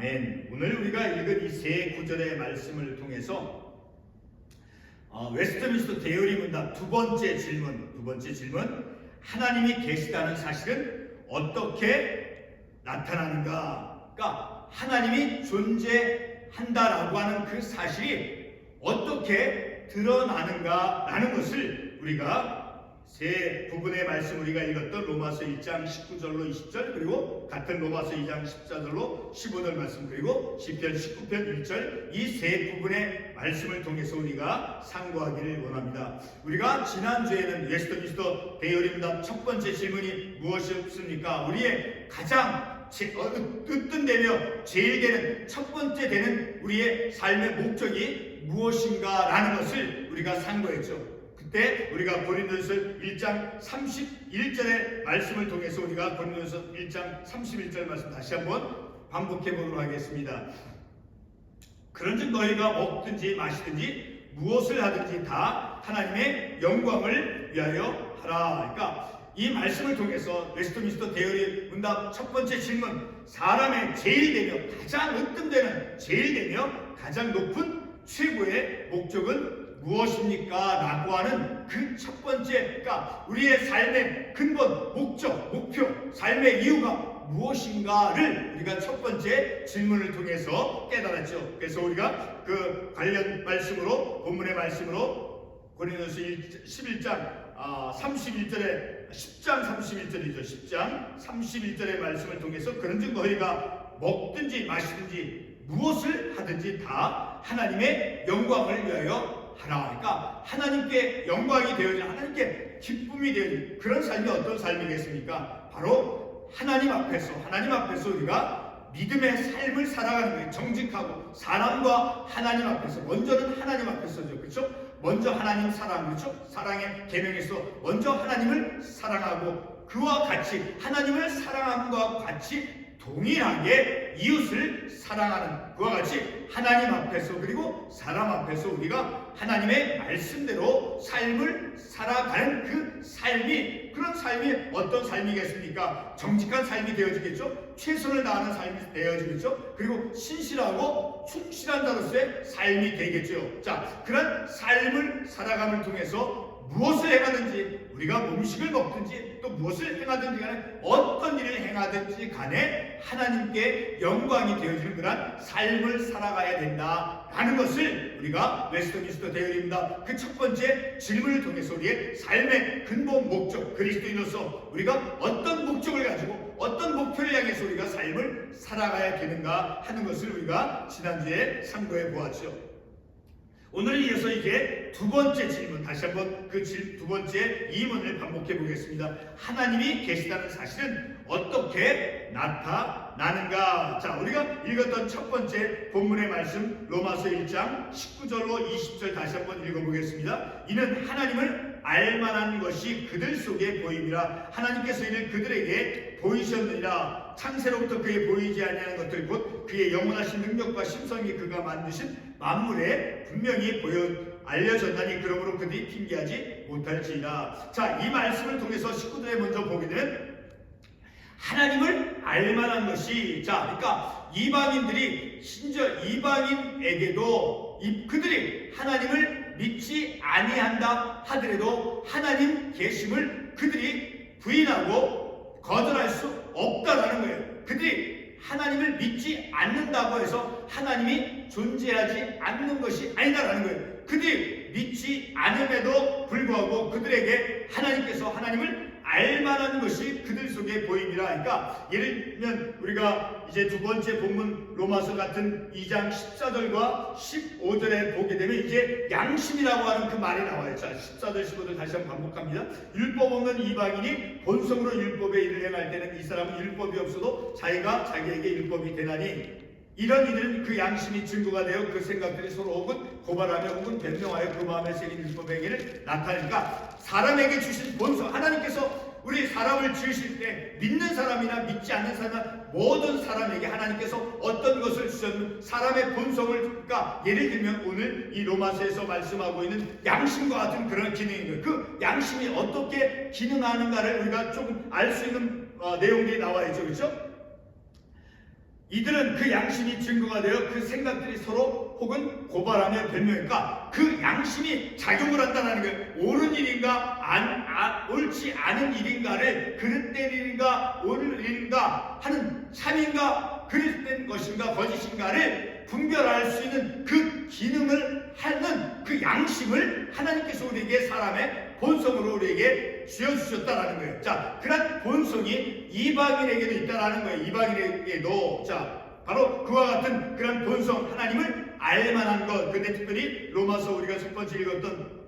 아멘. 오늘 우리가 읽은 이 세 구절의 말씀을 통해서 웨스트민스터 대의리 문답 두 번째 질문, 하나님이 계시다는 사실은 어떻게 나타나는가? 그러니까 하나님이 존재한다라고 하는 그 사실이 어떻게 드러나는가라는 것을 우리가 세 부분의 말씀 우리가 읽었던 로마서 1장 19절로 20절, 그리고 같은 로마서 2장 14절로 15절 말씀, 그리고 시편 19편 1절, 이 세 부분의 말씀을 통해서 우리가 상고하기를 원합니다. 우리가 지난주에는 웨스트민스터 대의리 문답 첫 번째 질문이 무엇이었습니까? 우리의 가장 으뜸되며 제일 되는 첫 번째 되는 우리의 삶의 목적이 무엇인가 라는 것을 우리가 상고했죠. 그때 우리가 고린도전서 1장 31절의 말씀을 통해서 우리가 고린도전서 1장 31절 말씀 다시 한번 반복해 보도록 하겠습니다. 그런즉 너희가 먹든지 마시든지 무엇을 하든지 다 하나님의 영광을 위하여 하라. 그러니까 이 말씀을 통해서 웨스트민스터 대의리 문답 첫 번째 질문, 사람의 제일 되며 가장 으뜸되는 제일 되며 가장 높은 최고의 목적은 무엇입니까? 라고 하는 그 첫 번째, 그러니까 우리의 삶의 근본, 목적, 목표, 삶의 이유가 무엇인가를 우리가 첫 번째 질문을 통해서 깨달았죠. 그래서 우리가 그 관련 말씀으로, 본문의 말씀으로 고린도서 11장 31절에 10장 31절이죠. 10장 31절의 말씀을 통해서 그런즉 너희가 먹든지 마시든지 무엇을 하든지 다 하나님의 영광을 위하여 하라. 그러니까 하나님께 영광이 되어진, 하나님께 기쁨이 되어진 그런 삶이 어떤 삶이겠습니까? 바로 하나님 앞에서 우리가 믿음의 삶을 살아가는 거예요. 정직하고 사람과 하나님 앞에서, 먼저는 하나님 앞에서죠. 그렇죠? 먼저 하나님 사랑, 그렇죠? 사랑의 계명에서 먼저 하나님을 사랑하고 그와 같이 하나님을 사랑함과 같이 동일하게 이웃을 사랑하는, 그와 같이 하나님 앞에서 그리고 사람 앞에서 우리가 하나님의 말씀대로 삶을 살아가는 그 삶이, 그런 삶이 어떤 삶이겠습니까? 정직한 삶이 되어지겠죠. 최선을 다하는 삶이 되어지겠죠. 그리고 신실하고 충실한 자로서의 삶이 되겠죠. 자, 그런 삶을 살아감을 통해서 무엇을 행하든지, 우리가 음식을 먹든지 또 무엇을 행하든지 간에, 어떤 일을 행하든지 간에 하나님께 영광이 되어지는 그런 삶을 살아가야 된다라는 것을 우리가 웨스트민스터 대의리 문답 그 첫 번째 질문을 통해서 우리의 삶의 근본 목적, 그리스도인으로서 우리가 어떤 목적을 가지고 어떤 목표를 향해서 우리가 삶을 살아가야 되는가 하는 것을 우리가 지난주에 상고해 보았죠. 오늘 이어서 이제 두 번째 질문, 다시 한번 그 두 번째 이문을 반복해 보겠습니다. 하나님이 계시다는 사실은 어떻게 나타나는가? 자, 우리가 읽었던 첫 번째 본문의 말씀 로마서 1장 19절로 20절 다시 한번 읽어보겠습니다. 이는 하나님을 알만한 것이 그들 속에 보임이라. 하나님께서 이를 그들에게 보이셨느니라. 창세로부터 그에 보이지 아니하는 것들 곧 그의 영원하신 능력과 심성이 그가 만드신 만물에 분명히 알려졌나니 그러므로 그들이 핑계하지 못할지이다. 자, 이 말씀을 통해서 식구들의 먼저 보게 되는 하나님을 알만한 것이, 자, 그러니까 이방인들이, 심지어 이방인에게도 그들이 하나님을 믿지 아니한다 하더라도 하나님 계심을 그들이 부인하고 거절할 수 없다라는 거예요. 그들이 하나님을 믿지 않는다고 해서 하나님이 존재하지 않는 것이 아니다라는 거예요. 그들이 믿지 않음에도 불구하고 그들에게 하나님께서 하나님을 알만한 것이 그들 속에 보입니다. 그러니까 예를 들면 우리가 이제 두 번째 본문 로마서 같은 2장 14절과 15절에 보게 되면 이제 양심이라고 하는 그 말이 나와요. 자, 14절 15절 다시 한번 반복합니다. 율법 없는 이방인이 본성으로 율법의 일을 행할 때는 이 사람은 율법이 없어도 자기에게 율법이 되나니 이런 이들은 그 양심이 증거가 되어 그 생각들이 서로 혹은 고발하며 혹은 변명하여 그 마음에 새긴 율법의 행위를 나타내니까 사람에게 주신 본성, 하나님께서 우리 사람을 지으실 때 믿는 사람이나 믿지 않는 사람, 모든 사람에게 하나님께서 어떤 것을 주셨는 사람의 본성을, 그러니까 예를 들면 오늘 이 로마서에서 말씀하고 있는 양심과 같은 그런 기능인 거예요. 그 양심이 어떻게 기능하는가를 우리가 조금 알 수 있는 내용들이 나와 있죠. 그렇죠? 이들은 그 양심이 증거가 되어 그 생각들이 서로 혹은 고발하며 변명하니까 그 양심이 작용을 한다는 거예요. 옳은 일인가 옳지 않은 일인가를 그릇된 일인가 옳은 일인가 하는 참인가 그릇된 것인가 거짓인가를 분별할 수 있는 그 기능을 하는 그 양심을 하나님께서 우리에게 사람의 본성으로 우리에게 쥐어주셨다라는 거예요. 자, 그런 본성이 이방인에게도 있다라는 거예요. 이방인에게도. 자, 바로 그와 같은 그런 본성, 하나님을 알만한 것. 근데 특별히 로마서 우리가 첫 번째 읽었던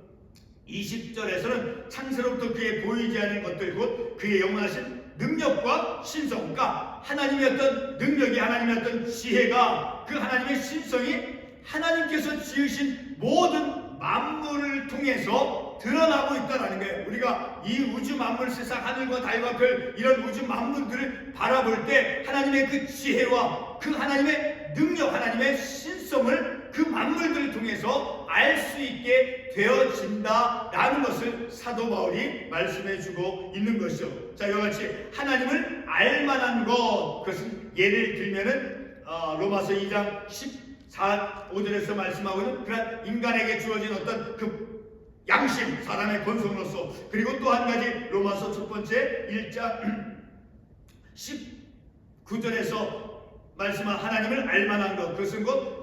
20절에서는 창세로부터 그의 보이지 않는 것들 곧 그의 영원하신 능력과 신성, 그러니까 하나님의 어떤 능력이, 하나님의 어떤 지혜가, 그 하나님의 신성이 하나님께서 지으신 모든 만물을 통해서 드러나고 있다는 거예요. 우리가 이 우주 만물, 세상 하늘과 달과 별, 이런 우주 만물들을 바라볼 때 하나님의 그 지혜와 그 하나님의 능력, 하나님의 신성을 그 만물들을 통해서 알 수 있게 되어진다라는 것을 사도 바울이 말씀해주고 있는 것이죠. 자, 이와 같이 하나님을 알만한 것, 그것은 예를 들면은 로마서 2장 14, 5절에서 말씀하고 있는 그런 인간에게 주어진 어떤 그 양심, 사람의 본성으로서, 그리고 또 한 가지 로마서 첫 번째 1장 19절에서 말씀한 하나님을 알만한 것, 그것은 곧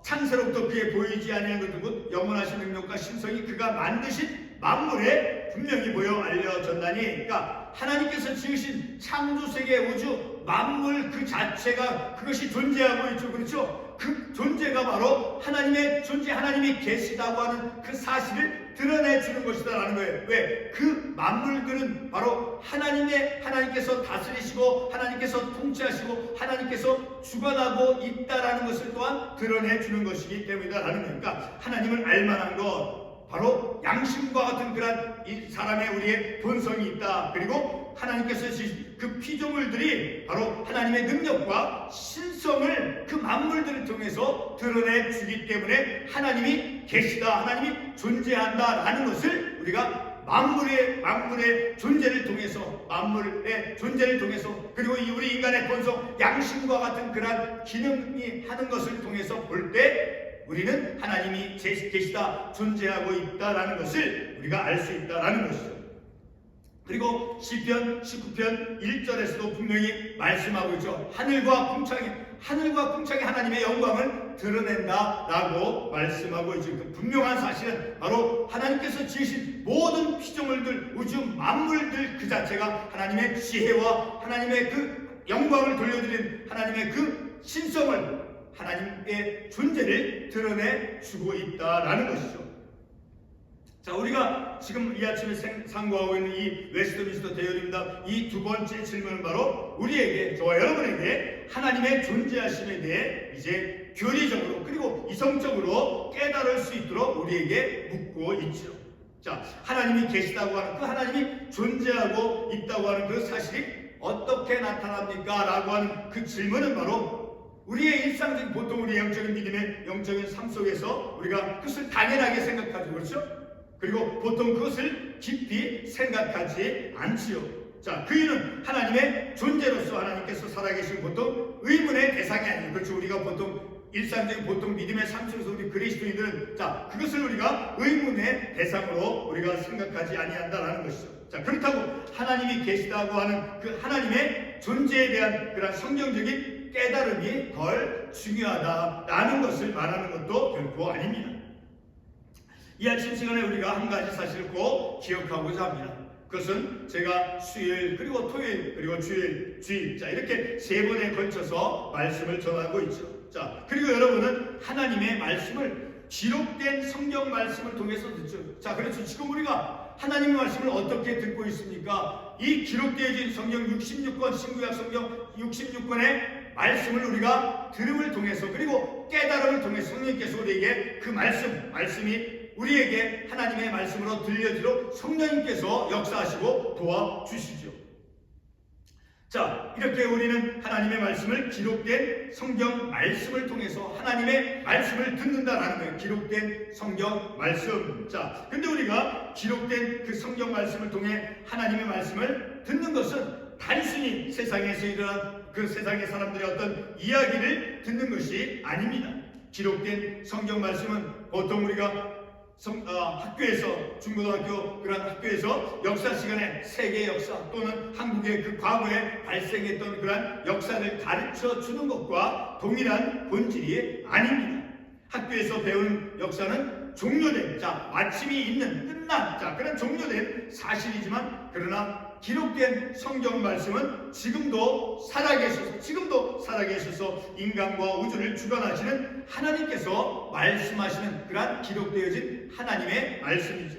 창세로부터 그의 보이지 아니한 것들 곧 영원하신 능력과 신성이 그가 만드신 만물에 분명히 보여 알려졌나니, 그러니까 하나님께서 지으신 창조세계 우주 만물 그 자체가 그것이 존재하고 있죠. 그렇죠? 그 존재가 바로 하나님의 존재, 하나님이 계시다고 하는 그 사실을 드러내주는 것이다라는 거예요. 왜? 그 만물들은 바로 하나님께서 다스리시고 하나님께서 통치하시고 하나님께서 주관하고 있다라는 것을 또한 드러내주는 것이기 때문이다라는 거예요. 그러니까 하나님을 알만한 것, 바로 양심과 같은 그런 이 사람의 우리의 본성이 있다. 그리고 하나님께서 지으신 그 피조물들이 바로 하나님의 능력과 신성을 그 만물들을 통해서 드러내 주기 때문에 하나님이 계시다, 하나님이 존재한다라는 것을 우리가 만물의 존재를 통해서, 만물의 존재를 통해서, 그리고 이 우리 인간의 본성, 양심과 같은 그러한 기능이 하는 것을 통해서 볼 때 우리는 하나님이 계시다, 존재하고 있다라는 것을 우리가 알 수 있다라는 것이죠. 그리고 시편 19편 1절에서도 분명히 말씀하고 있죠. 하늘과 궁창이 하나님의 영광을 드러낸다라고 말씀하고 있죠. 그 분명한 사실은 바로 하나님께서 지으신 모든 피조물들, 우주 만물들 그 자체가 하나님의 지혜와 하나님의 그 영광을 돌려드린 하나님의 그 신성을, 하나님의 존재를 드러내주고 있다라는 것이죠. 자, 우리가 지금 이 아침에 상고하고 있는 이 웨스트민스터 대연입니다. 이 두 번째 질문은 바로 우리에게, 저와 여러분에게 하나님의 존재하심에 대해 이제 교리적으로 그리고 이성적으로 깨달을 수 있도록 우리에게 묻고 있죠. 자, 하나님이 계시다고 하는, 그 하나님이 존재하고 있다고 하는 그 사실이 어떻게 나타납니까? 라고 하는 그 질문은 바로 우리의 일상적인, 보통 우리의 영적인 믿음의 영적인 삶 속에서 우리가 그것을 당연하게 생각하죠. 그렇죠? 그리고 보통 그것을 깊이 생각하지 않지요. 자, 그 이유는 하나님의 존재로서 하나님께서 살아계신 보통 의문의 대상이 아니에요. 그렇죠? 우리가 보통 일상적인 보통 믿음의 삶 속에서 우리 그리스도인들은 자, 그것을 우리가 의문의 대상으로 우리가 생각하지 아니한다라는 것이죠. 자, 그렇다고 하나님이 계시다고 하는 그 하나님의 존재에 대한 그런 성경적인 깨달음이 덜 중요하다라는 것을 말하는 것도 결코 아닙니다. 이 아침 시간에 우리가 한 가지 사실을 꼭 기억하고자 합니다. 그것은 제가 수요일 그리고 토요일 그리고 주일 자, 이렇게 세 번에 걸쳐서 말씀을 전하고 있죠. 자, 그리고 여러분은 하나님의 말씀을 기록된 성경 말씀을 통해서 듣죠. 자, 그래서 지금 우리가 하나님의 말씀을 어떻게 듣고 있습니까? 이 기록되어진 성경 66권, 신구약 성경 66권의 말씀을 우리가 들음을 통해서 그리고 깨달음을 통해서 성령님께서 우리에게 그 말씀이 우리에게 하나님의 말씀으로 들려지도록 성령님께서 역사하시고 도와주시죠. 자, 이렇게 우리는 하나님의 말씀을 기록된 성경 말씀을 통해서 하나님의 말씀을 듣는다라는 거예요. 기록된 성경 말씀. 자, 근데 우리가 기록된 그 성경 말씀을 통해 하나님의 말씀을 듣는 것은 단순히 세상에서 일어난 그 세상의 사람들의 어떤 이야기를 듣는 것이 아닙니다. 기록된 성경 말씀은 보통 우리가 학교에서, 중고등학교 그런 학교에서 역사 시간에 세계 역사 또는 한국의 그 과거에 발생했던 그런 역사를 가르쳐 주는 것과 동일한 본질이 아닙니다. 학교에서 배우는 역사는 종료된, 마침이 있는, 끝난, 그런 종료된 사실이지만, 그러나 기록된 성경 말씀은 지금도 살아계셔서 인간과 우주를 주관하시는 하나님께서 말씀하시는 그러한 기록되어진 하나님의 말씀이죠.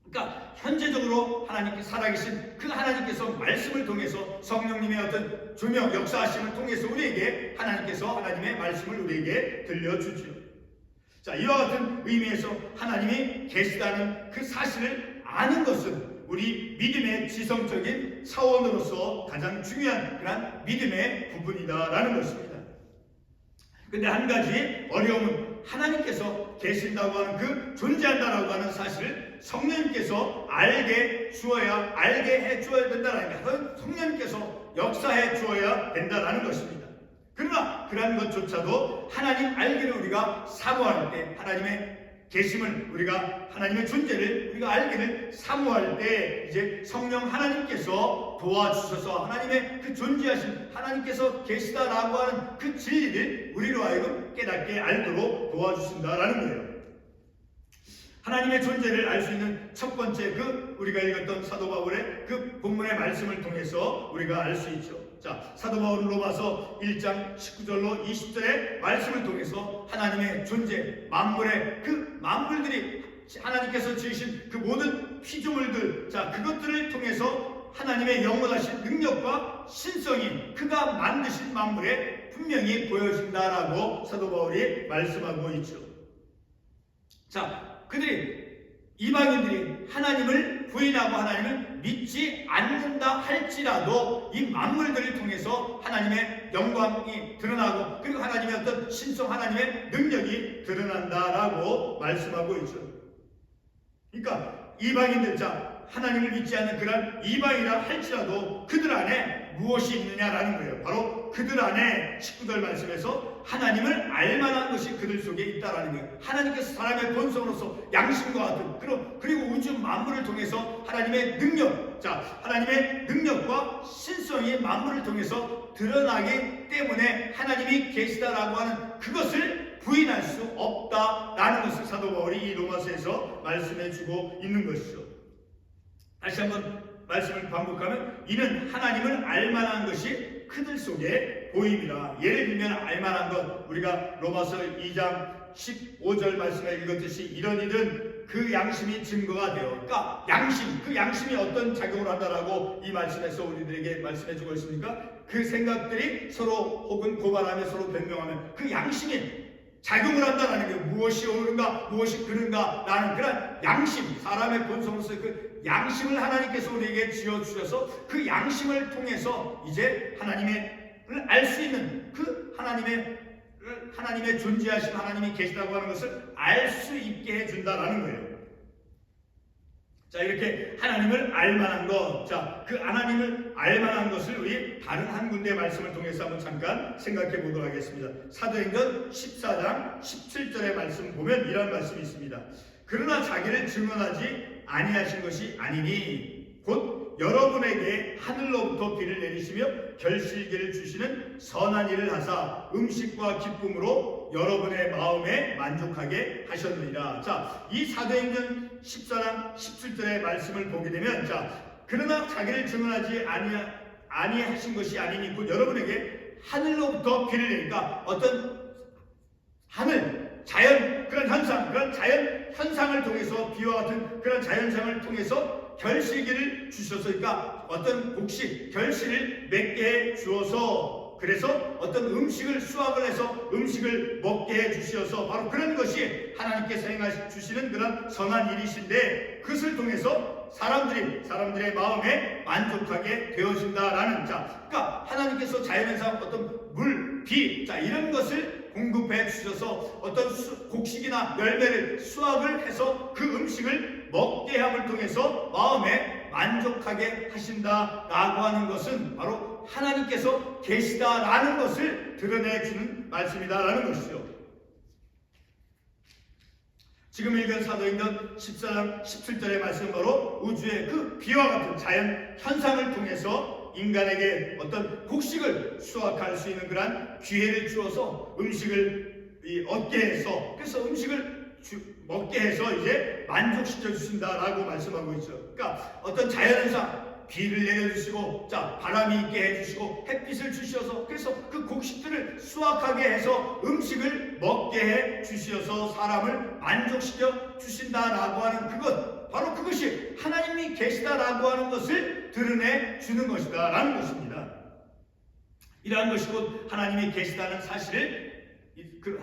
그러니까 현재적으로 하나님께 살아계신 그 하나님께서 말씀을 통해서 성령님의 어떤 조명, 역사하심을 통해서 우리에게 하나님께서 하나님의 말씀을 우리에게 들려주죠. 이와 같은 의미에서 하나님이 계시다는 그 사실을 아는 것은 우리 믿음의 지성적인 차원으로서 가장 중요한 그런 믿음의 부분이다라는 것입니다. 근데 한 가지 어려움은 하나님께서 계신다고 하는 그 존재한다라고 하는 사실을 성령님께서 알게 해 주어야 된다라는 것, 성령님께서 역사해 주어야 된다라는 것입니다. 그러나 그러한 것조차도 하나님 알기를 우리가 사모할 때, 하나님의 계심을 우리가, 하나님의 존재를 우리가 알기를 사모할 때 이제 성령 하나님께서 도와주셔서 하나님의 그 존재하신 하나님께서 계시다라고 하는 그 진리를 우리로 하여금 깨닫게 알도록 도와주신다라는 거예요. 하나님의 존재를 알 수 있는 첫 번째 우리가 읽었던 사도 바울의 그 본문의 말씀을 통해서 우리가 알 수 있죠. 사도 바울은 로마서 1장 19절로 20절의 말씀을 통해서 하나님의 존재, 만물들이 하나님께서 지으신 그 모든 피조물들, 그것들을 통해서 하나님의 영원하신 능력과 신성이 그가 만드신 만물에 분명히 보여진다라고 사도 바울이 말씀하고 있죠. 이방인들이 하나님을 부인하고 하나님을 믿지 않는다 할지라도 이 만물들을 통해서 하나님의 영광이 드러나고, 그리고 하나님의 어떤 신성, 하나님의 능력이 드러난다라고 말씀하고 있죠. 그러니까 이방인들, 하나님을 믿지 않는 그런 이방이라 할지라도 그들 안에 무엇이 있느냐라는 거예요. 바로 그들 안에 19절 말씀에서 하나님을 알만한 것이 그들 속에 있다라는 거예요. 하나님께서 사람의 본성으로서 양심과 같은, 그리고 우주 만물을 통해서 하나님의 능력, 하나님의 능력과 신성이 만물을 통해서 드러나기 때문에 하나님이 계시다라고 하는 그것을 부인할 수 없다라는 것을 사도 바울이 이 로마서에서 말씀해 주고 있는 것이죠. 다시 한번 말씀을 반복하면, 이는 하나님을 알만한 것이 그들 속에 보입니다. 예를 들면 알만한 것, 우리가 로마서 2장 15절 말씀에 읽었듯이 이런 일은 그 양심이 증거가 되어, 그러니까 그 양심이 어떤 작용을 한다라고 이 말씀에서 우리들에게 말씀해 주고 있습니까? 그 생각들이 서로 혹은 고발하며 서로 변명하며 그 양심이 작용을 한다라는 게, 무엇이 옳은가 무엇이 그른가 라는 그런 양심, 사람의 본성으로서 그 양심을 하나님께서 우리에게 지어주셔서 그 양심을 통해서 이제 하나님을 알 수 있는 그 하나님의 존재하신 하나님이 계시다고 하는 것을 알 수 있게 해준다라는 거예요. 이렇게 하나님을 알만한 것, 그 하나님을 알만한 것을 우리 다른 한 군데 말씀을 통해서 한번 잠깐 생각해 보도록 하겠습니다. 사도행전 14장 17절의 말씀 보면 이런 말씀이 있습니다. 그러나 자기를 증언하지 아니하신 것이 아니니 곧 여러분에게 하늘로부터 비를 내리시며 결실기를 주시는 선한 일을 하사 음식과 기쁨으로 여러분의 마음에 만족하게 하셨느니라. 이 사도행전 14장 17절의 말씀을 보게 되면, 그러나 자기를 증언하지 아니하신 것이 아니니 곧 여러분에게 하늘로부터 비를 내리니까 어떤 하늘, 자연, 그런 자연 현상을 통해서, 비와 같은 그런 자연상을 통해서 결실기를 주셔서, 그러니까 어떤 곡식, 결실을 맺게 해 주어서, 그래서 어떤 음식을 수확을 해서 음식을 먹게 해 주셔서, 바로 그런 것이 하나님께서 행하시 주시는 그런 선한 일이신데, 그것을 통해서 사람들의 마음에 만족하게 되어진다라는, 그러니까 하나님께서 자연현상, 어떤 물, 비, 이런 것을 공급해 주셔서 어떤 곡식이나 열매를 수확을 해서 그 음식을 먹게 함을 통해서 마음에 만족하게 하신다라고 하는 것은 바로 바로 하나님께서 계시다라는 것을 드러내주는 말씀이다라는 것이죠. 지금 읽은 사도행전 14장 17절의 말씀은 바로 우주의 그 비와 같은 자연 현상을 통해서 인간에게 어떤 곡식을 수확할 수 있는 그러한 기회를 주어서 음식을 얻게 해서, 그래서 음식을 먹게 해서 이제 만족시켜 주신다라고 말씀하고 있죠. 그러니까 어떤 자연현상, 비를 내려주시고, 자, 바람이 있게 해주시고, 햇빛을 주셔서, 그래서 그 곡식들을 수확하게 해서 음식을 먹게 해 주셔서 사람을 만족시켜 주신다라고 하는 그것, 바로 그것이 하나님이 계시다라고 하는 것을 드러내 주는 것이다라는 것입니다. 이러한 것이 곧 하나님이 계시다는 사실을,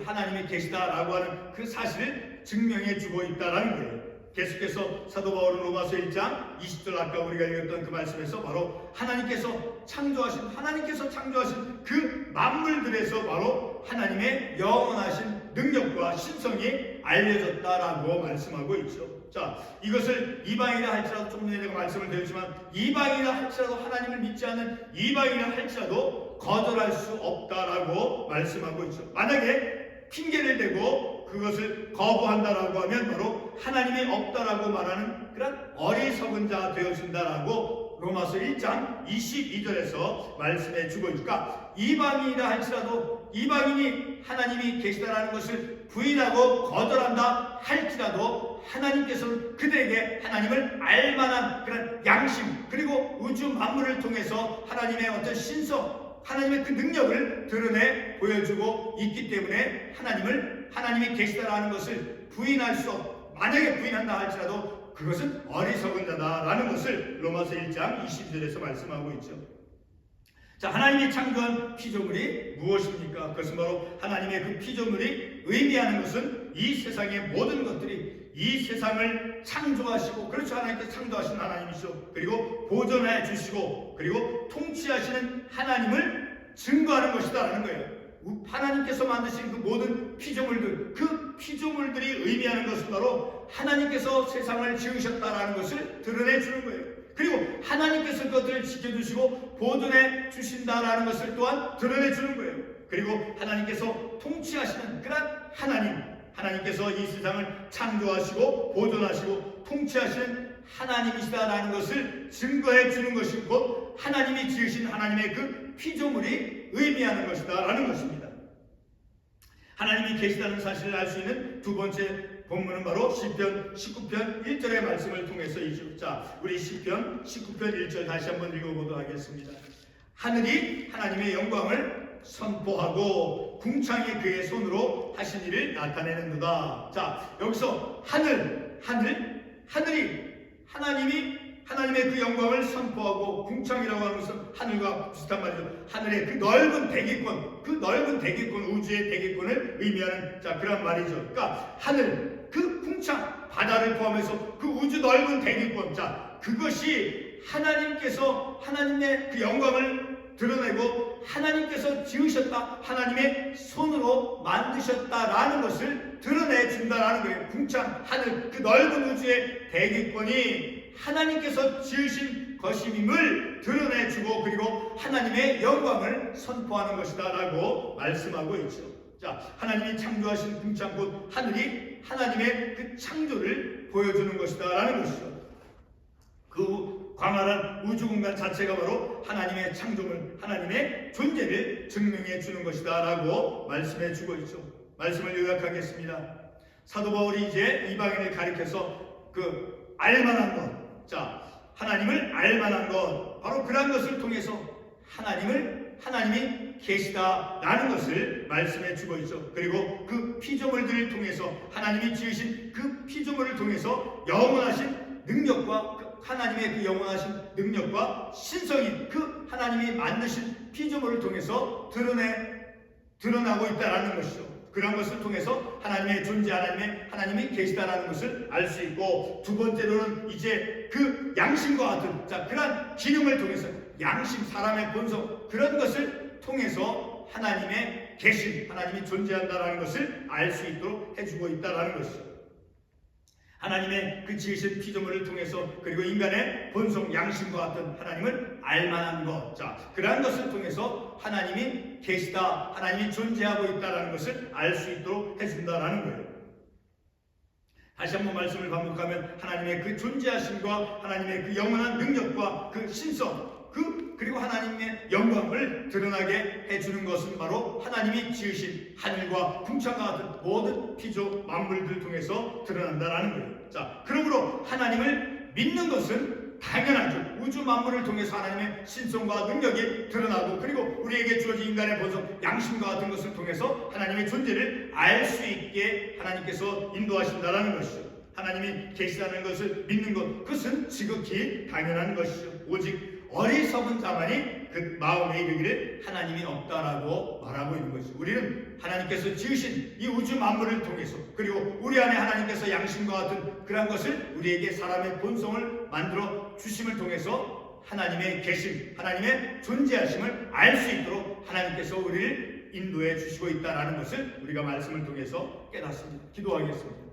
하나님이 계시다라고 하는 그 사실을 증명해 주고 있다라는 거예요. 계속해서 사도 바울은 로마서 1장 20절 아까 우리가 읽었던 그 말씀에서 바로 하나님께서 창조하신 그 만물들에서 바로 하나님의 영원하신 능력과 신성이 알려졌다라고 말씀하고 있죠. 자, 이것을 이방이라 할지라도, 좀 전에 내가 말씀을 드렸지만 이방이라 할지라도, 하나님을 믿지 않는 이방이라 할지라도 거절할 수 없다라고 말씀하고 있죠. 만약에 핑계를 대고 그것을 거부한다라고 하면 바로 하나님이 없다라고 말하는 그런 어리석은 자 되어진다라고 로마서 1장 22절에서 말씀해 주고 있으니까, 이방인이라 할지라도, 이방인이 하나님이 계시다라는 것을 부인하고 거절한다 할지라도 하나님께서는 그들에게 하나님을 알만한 그런 양심, 그리고 우주 만물을 통해서 하나님의 어떤 신성, 하나님의 그 능력을 드러내 보여주고 있기 때문에 하나님이 계시다라는 것을 부인할 수 없고, 만약에 부인한다 할지라도 그것은 어리석은 자다라는 것을 로마서 1장 22절에서 말씀하고 있죠. 자, 하나님이 창조한 피조물이 무엇입니까? 그것은 바로 하나님의 그 피조물이 의미하는 것은 이 세상의 모든 것들이 이 세상을 창조하시고, 그렇죠, 하나님께서 창조하신 하나님이시죠. 그리고 보존해 주시고, 그리고 통치하시는 하나님을 증거하는 것이다라는 거예요. 하나님께서 만드신 그 모든 피조물들, 그 피조물들이 의미하는 것은 바로 하나님께서 세상을 지으셨다라는 것을 드러내 주는 거예요. 그리고 하나님께서 그것들을 지켜주시고 보존해 주신다라는 것을 또한 드러내 주는 거예요. 그리고 하나님께서 통치하시는 그런 하나님께서 이 세상을 창조하시고 보존하시고 통치하시는 하나님이시다라는 것을 증거해 주는 것이 곧 하나님이 지으신 하나님의 그 피조물이 의미하는 것이다라는 것입니다. 하나님이 계시다는 사실을 알 수 있는 두 번째 본문은 바로 시편 19편 1절의 말씀을 통해서이죠. 자, 우리 시편 19편 1절 다시 한번 읽어보도록 하겠습니다. 하늘이 하나님의 영광을 선포하고 궁창이 그의 손으로 하신 일을 나타내는도다. 자, 여기서 하늘이 하나님의 그 영광을 선포하고, 궁창이라고 하는 것은 하늘과 비슷한 말이죠. 하늘의 그 넓은 대기권, 우주의 대기권을 의미하는, 자, 그런 말이죠. 그러니까 하늘, 그 궁창, 바다를 포함해서 그 우주 넓은 대기권, 자, 그것이 하나님의 그 영광을 드러내고 하나님께서 지으셨다, 하나님의 손으로 만드셨다라는 것을 드러내 준다라는 거예요. 궁창, 하늘, 그 넓은 우주의 대기권이 하나님께서 지으신 것임을 드러내주고, 그리고 하나님의 영광을 선포하는 것이다라고 말씀하고 있죠. 자, 하나님이 창조하신 궁창 곧 하늘이 하나님의 그 창조를 보여주는 것이다라는 것이죠. 그 광활한 우주 공간 자체가 바로 하나님의 창조물, 하나님의 존재를 증명해 주는 것이다라고 말씀해 주고 있죠. 말씀을 요약하겠습니다. 사도 바울이 이제 이방인을 가리켜서 그 알만한 것, 자, 하나님을 알만한 것, 바로 그런 것을 통해서 하나님이 계시다라는 것을 말씀해 주고 있죠. 그리고 그 피조물들을 통해서, 하나님이 지으신 그 피조물을 통해서 영원하신 능력과, 하나님의 그 영원하신 능력과 신성인 그 하나님이 만드신 피조물을 통해서 드러나고 있다라는 것이죠. 그런 것을 통해서 하나님의 존재, 하나님이 계시다라는 것을 알 수 있고, 두 번째로는 이제 그 양심과 같은, 자, 그런 기능을 통해서 양심, 사람의 본성, 그런 것을 통해서 하나님의 계심, 하나님이 존재한다라는 것을 알 수 있도록 해주고 있다라는 것이죠. 하나님의 그 지으신 피조물을 통해서 그리고 인간의 본성 양심과 같은 하나님을 알만한 것, 자 그러한 것을 통해서 하나님이 계시다, 하나님이 존재하고 있다라는 것을 알 수 있도록 해준다라는 거예요. 다시 한번 말씀을 반복하면 하나님의 그 존재하심과 하나님의 그 영원한 능력과 그 신성, 그리고 하나님의 영광을 드러나게 해주는 것은 바로 하나님이 지으신 하늘과 궁창과 같은 모든 피조 만물들 통해서 드러난다라는 거예요. 자, 그러므로 하나님을 믿는 것은 당연하죠. 우주 만물을 통해서 하나님의 신성과 능력이 드러나고 그리고 우리에게 주어진 인간의 본성, 양심과 같은 것을 통해서 하나님의 존재를 알 수 있게 하나님께서 인도하신다라는 것이죠. 하나님이 계시다는 것을 믿는 것, 그것은 지극히 당연한 것이죠. 오직 어리석은 자만이 그 마음에 이르기를 하나님이 없다라고 말하고 있는 것이죠. 우리는 하나님께서 지으신 이 우주 만물을 통해서 그리고 우리 안에 하나님께서 양심과 같은 그런 것을 우리에게 사람의 본성을 만들어 주심을 통해서 하나님의 계심, 하나님의 존재하심을 알 수 있도록 하나님께서 우리를 인도해 주시고 있다는 것을 우리가 말씀을 통해서 깨닫습니다. 기도하겠습니다.